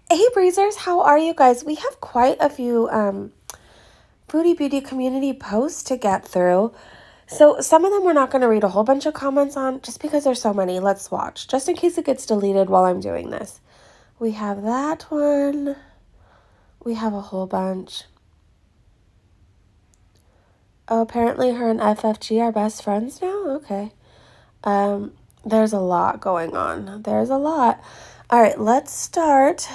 Hey breezers, how are you guys? We have quite a few Foodie Beauty community posts to get through. So some of them we're not going to read a whole bunch of comments on just because there's so many. Let's watch, just in case it gets deleted while I'm doing this. We have that one. We have a whole bunch. Oh, apparently her and FFG are best friends now? Okay. There's a lot going on. There's a lot. All right, let's start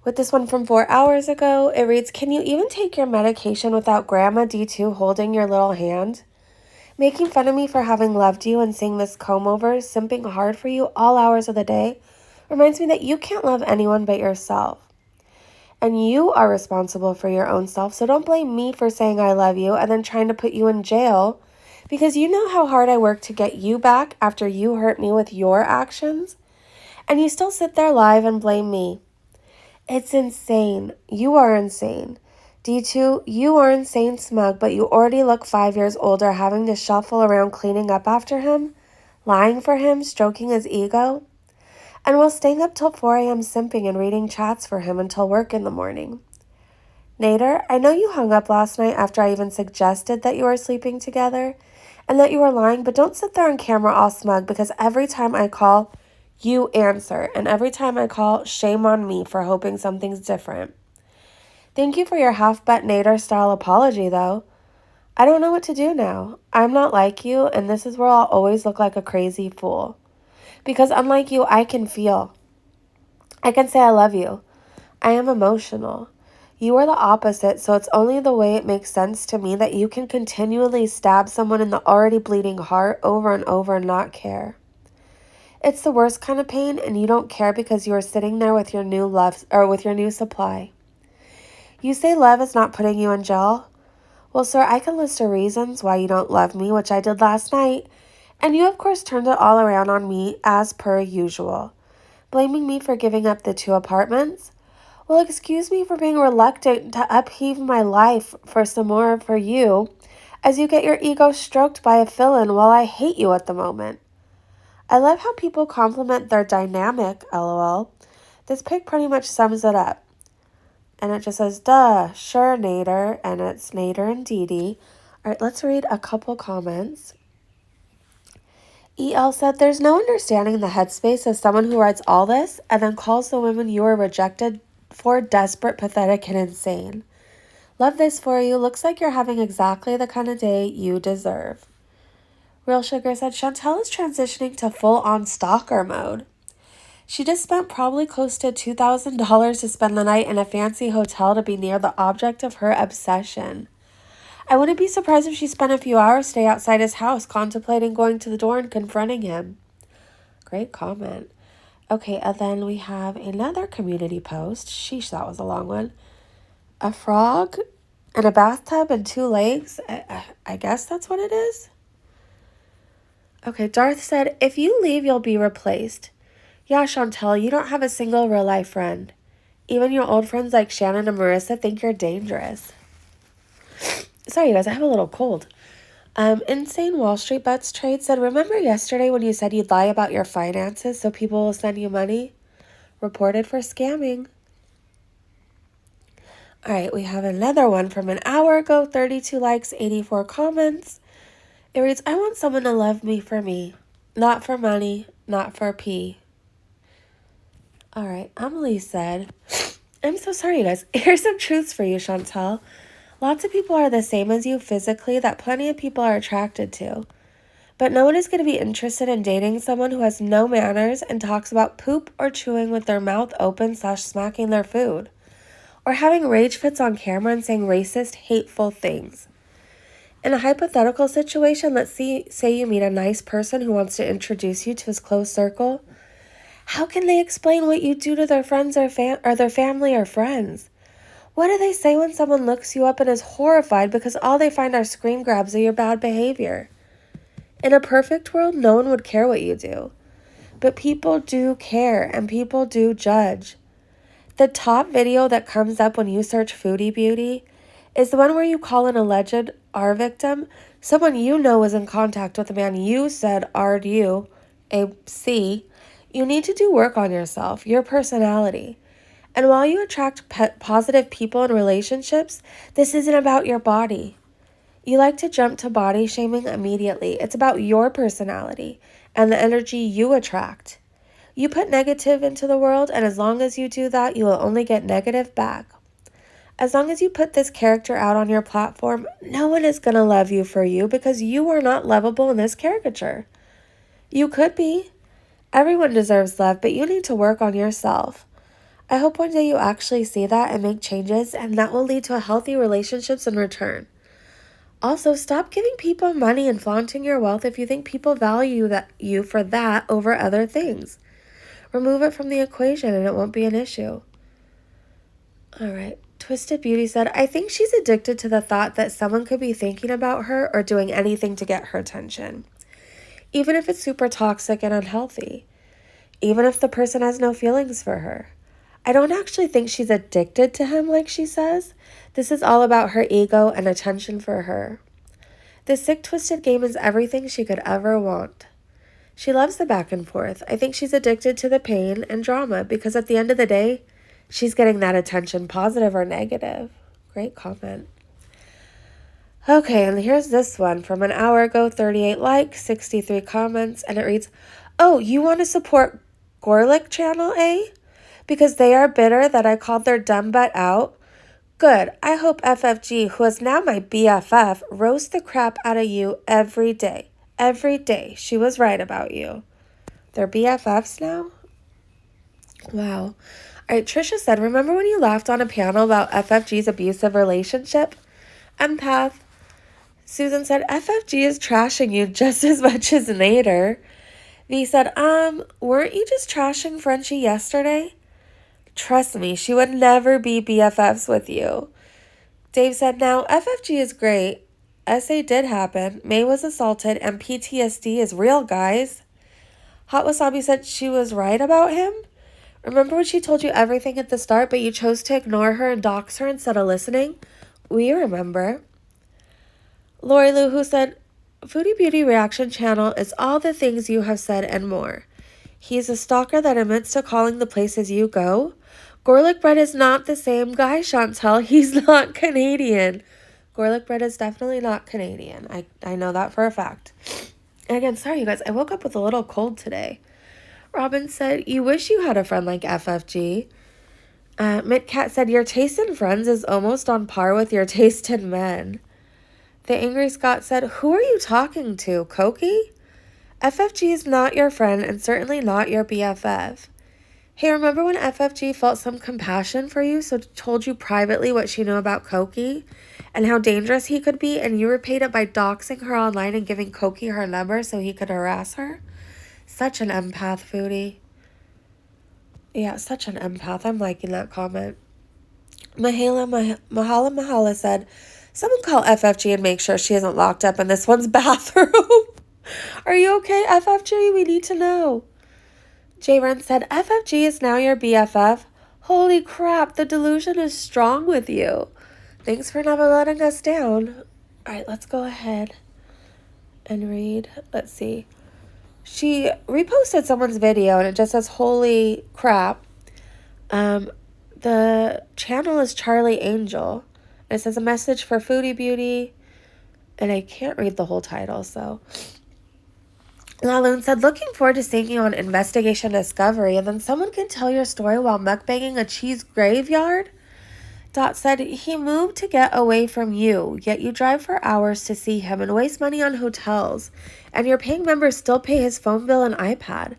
with this one from 4 hours ago. It reads, can you even take your medication without Grandma D2 holding your little hand? Making fun of me for having loved you and seeing this comb over, simping hard for you all hours of the day, reminds me that you can't love anyone but yourself. And you are responsible for your own self, so don't blame me for saying I love you and then trying to put you in jail, because you know how hard I worked to get you back after you hurt me with your actions, and you still sit there live and blame me. It's insane. You are insane. D2, you are insane smug, but you already look 5 years older having to shuffle around cleaning up after him, lying for him, stroking his ego, and while staying up till 4 a.m. simping and reading chats for him until work in the morning. Nader, I know you hung up last night after I even suggested that you were sleeping together and that you were lying, but don't sit there on camera all smug, because every time I call, you answer, and every time I call, shame on me for hoping something's different. Thank you for your half-bet Nader-style apology, though. I don't know what to do now. I'm not like you, and this is where I'll always look like a crazy fool. Because unlike you, I can feel. I can say I love you. I am emotional. You are the opposite, so it's only the way it makes sense to me that you can continually stab someone in the already bleeding heart over and over and not care. It's the worst kind of pain, and you don't care because you are sitting there with your new love, or with your new supply. You say love is not putting you in jail? Well, sir, I can list the reasons why you don't love me, which I did last night, and you of course turned it all around on me as per usual, blaming me for giving up the 2 apartments. Well, excuse me for being reluctant to upheave my life for some more for you, as you get your ego stroked by a fill-in while I hate you at the moment. I love how people compliment their dynamic, lol. This pic pretty much sums it up. And it just says, duh, sure, Nader. And it's Nader and Dee Dee. All right, let's read a couple comments. EL said, there's no understanding the headspace of someone who writes all this and then calls the women you were rejected for desperate, pathetic, and insane. Love this for you. Looks like you're having exactly the kind of day you deserve. Real Sugar said, Chantel is transitioning to full-on stalker mode. She just spent probably close to $2,000 to spend the night in a fancy hotel to be near the object of her obsession. I wouldn't be surprised if she spent a few hours stay outside his house contemplating going to the door and confronting him. Great comment. Okay, and then we have another community post. Sheesh, that was a long one. A frog and a bathtub and 2 legs? I guess that's what it is. Okay, Darth said, if you leave, you'll be replaced. Yeah, Chantel, you don't have a single real-life friend. Even your old friends like Shannon and Marissa think you're dangerous. Sorry, you guys, I have a little cold. Insane Wall Street Bets Trade said, remember yesterday when you said you'd lie about your finances so people will send you money? Reported for scamming. All right, we have another one from an hour ago, 32 likes, 84 comments. It reads, I want someone to love me for me, not for money, not for pee. All right, Emily said, I'm so sorry, you guys. Here's some truths for you, Chantel. Lots of people are the same as you physically that plenty of people are attracted to. But no one is going to be interested in dating someone who has no manners and talks about poop or chewing with their mouth open / smacking their food. Or having rage fits on camera and saying racist, hateful things. In a hypothetical situation, let's say you meet a nice person who wants to introduce you to his close circle. How can they explain what you do to their friends or their family or friends? What do they say when someone looks you up and is horrified because all they find are screen grabs of your bad behavior? In a perfect world, no one would care what you do. But people do care, and people do judge. The top video that comes up when you search Foodie Beauty is the one where you call an alleged R victim, someone you know was in contact with a man you said R'd you, a C. You need to do work on yourself, your personality. And while you attract positive people and relationships, this isn't about your body. You like to jump to body shaming immediately. It's about your personality and the energy you attract. You put negative into the world, and as long as you do that, you will only get negative back. As long as you put this character out on your platform, no one is going to love you for you because you are not lovable in this caricature. You could be. Everyone deserves love, but you need to work on yourself. I hope one day you actually see that and make changes, and that will lead to healthy relationships in return. Also, stop giving people money and flaunting your wealth if you think people value you for that over other things. Remove it from the equation and it won't be an issue. All right. Twisted Beauty said, I think she's addicted to the thought that someone could be thinking about her or doing anything to get her attention. Even if it's super toxic and unhealthy. Even if the person has no feelings for her. I don't actually think she's addicted to him like she says. This is all about her ego and attention for her. This sick, twisted game is everything she could ever want. She loves the back and forth. I think she's addicted to the pain and drama because at the end of the day, she's getting that attention, positive or negative. Great comment. Okay, and here's this one from an hour ago, 38 likes, 63 comments, and it reads, oh, you want to support Gorlick Channel, eh? Because they are bitter that I called their dumb butt out? Good. I hope FFG, who is now my BFF, roasts the crap out of you every day. Every day. She was right about you. They're BFFs now? Wow. All right, Trisha said, remember when you laughed on a panel about FFG's abusive relationship? Empath. Susan said, FFG is trashing you just as much as Nader. V said, weren't you just trashing Frenchie yesterday? Trust me, she would never be BFFs with you. Dave said, now, FFG is great. SA did happen. May was assaulted, and PTSD is real, guys. Hot Wasabi said she was right about him? Remember when she told you everything at the start, but you chose to ignore her and dox her instead of listening? We remember. Lori Lou, who said, Foodie Beauty Reaction Channel is all the things you have said and more. He's a stalker that admits to calling the places you go. Gorlick Bread is not the same guy, Chantel. He's not Canadian. Gorlick Bread is definitely not Canadian. I know that for a fact. And again, sorry you guys, I woke up with a little cold today. Robin said, you wish you had a friend like FFG. Mitcat said, your taste in friends is almost on par with your taste in men. The Angry Scott said, who are you talking to, Koki? FFG is not your friend and certainly not your BFF. Hey, remember when FFG felt some compassion for you, so told you privately what she knew about Koki and how dangerous he could be, and you repaid it by doxing her online and giving Koki her number so he could harass her? Such an empath, Foodie. Yeah, such an empath. I'm liking that comment. Mahala said, someone call FFG and make sure she isn't locked up in this one's bathroom. Are you okay, FFG? We need to know. J-Ren said, FFG is now your BFF. Holy crap, the delusion is strong with you. Thanks for never letting us down. All right, let's go ahead and read. Let's see. She reposted someone's video and it just says, holy crap. The channel is Charlie Angel. And it says a message for Foodie Beauty. And I can't read the whole title, so. Laloon said, looking forward to seeing you on Investigation Discovery, and then someone can tell your story while mukbanging a cheese graveyard? Dot said, he moved to get away from you, yet you drive for hours to see him and waste money on hotels, and your paying members still pay his phone bill and iPad.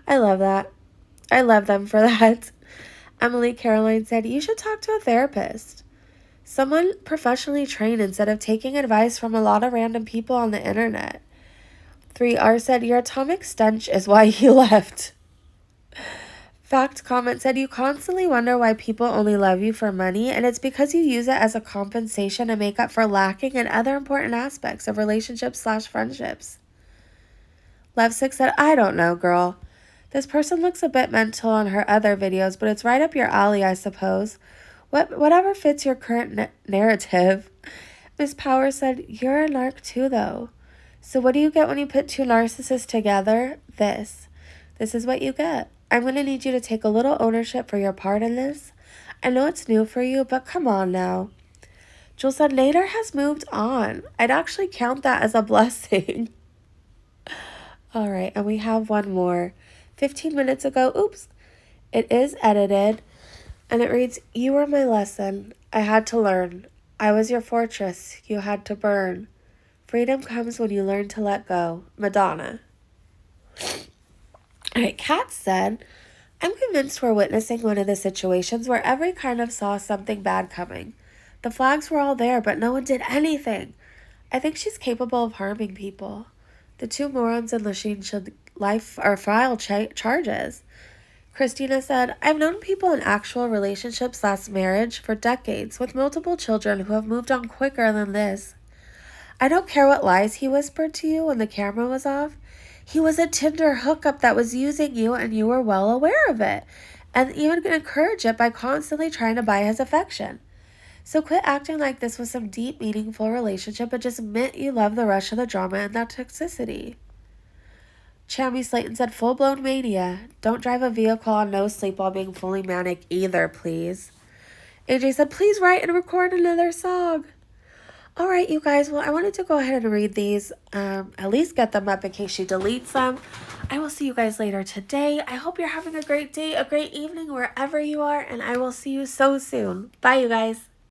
I love that. I love them for that. Emily Caroline said, you should talk to a therapist. Someone professionally trained instead of taking advice from a lot of random people on the internet. 3R said, your atomic stench is why he left. Fact comment said, you constantly wonder why people only love you for money, and it's because you use it as a compensation to make up for lacking in other important aspects of relationships/friendships. Love6 said, I don't know, girl. This person looks a bit mental on her other videos, but it's right up your alley, I suppose. Whatever fits your current narrative. Miss Power said, you're a narc too, though. So what do you get when you put two narcissists together? This. This is what you get. I'm going to need you to take a little ownership for your part in this. I know it's new for you, but come on now. Jules said, Nader has moved on. I'd actually count that as a blessing. All right, and we have one more. 15 minutes ago, oops, it is edited, and it reads, you were my lesson. I had to learn. I was your fortress. You had to burn. Freedom comes when you learn to let go. Madonna. All right, Kat said, I'm convinced we're witnessing one of the situations where every kind of saw something bad coming. The flags were all there, but no one did anything. I think she's capable of harming people. The two morons in Lachine should file charges. Christina said, I've known people in actual relationships / marriage for decades with multiple children who have moved on quicker than this. I don't care what lies he whispered to you when the camera was off. He was a Tinder hookup that was using you, and you were well aware of it, and even encourage it by constantly trying to buy his affection. So quit acting like this was some deep, meaningful relationship and just admit you love the rush of the drama and that toxicity. Chammy Slayton said, full-blown mania. Don't drive a vehicle on no sleep while being fully manic either, please. AJ said, please write and record another song. All right, you guys. Well, I wanted to go ahead and read these, at least get them up in case she deletes them. I will see you guys later today. I hope you're having a great day, a great evening, wherever you are, and I will see you so soon. Bye, you guys.